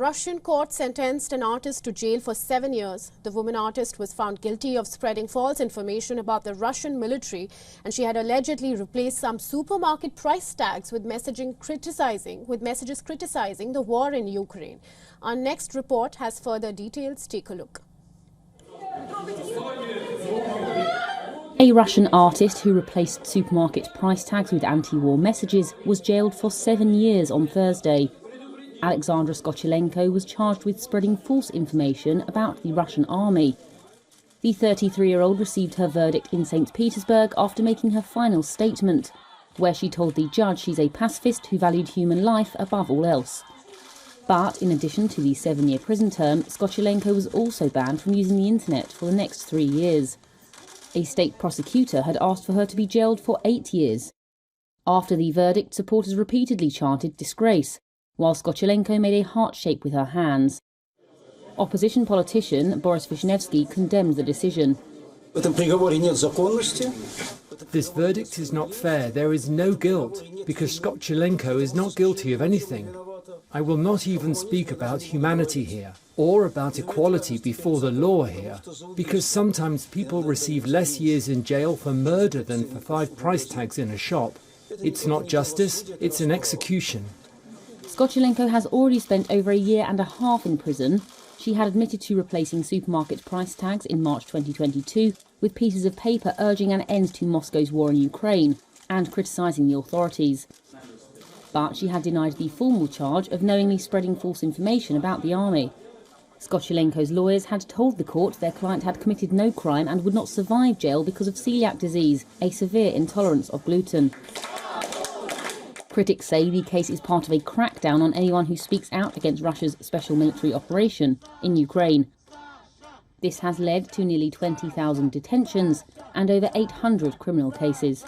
Russian court sentenced an artist to jail for 7 years. The woman artist was found guilty of spreading false information about the Russian military, and she had allegedly replaced some supermarket price tags with messages criticizing the war in Ukraine. Our next report has further details. Take a look. A Russian artist who replaced supermarket price tags with anti-war messages was jailed for 7 years on Thursday. Alexandra Skochelenko was charged with spreading false information about the Russian army. The 33-year-old received her verdict in St. Petersburg after making her final statement, where she told the judge she's a pacifist who valued human life above all else. But in addition to the 7-year prison term, Skochelenko was also banned from using the internet for the next 3 years. A state prosecutor had asked for her to be jailed for 8 years. After the verdict, supporters repeatedly chanted disgrace, while Skochelenko made a heart shape with her hands. Opposition politician Boris Vishnevsky condemned the decision. This verdict is not fair. There is no guilt, because Skochelenko is not guilty of anything. I will not even speak about humanity here, or about equality before the law here, because sometimes people receive less years in jail for murder than for 5 price tags in a shop. It's not justice, it's an execution. Skochelenko has already spent over a year and a half in prison. She had admitted to replacing supermarket price tags in March 2022 with pieces of paper urging an end to Moscow's war in Ukraine and criticising the authorities. But she had denied the formal charge of knowingly spreading false information about the army. Skochelenko's lawyers had told the court their client had committed no crime and would not survive jail because of celiac disease, a severe intolerance of gluten. Critics say the case is part of a crackdown on anyone who speaks out against Russia's special military operation in Ukraine. This has led to nearly 20,000 detentions and over 800 criminal cases.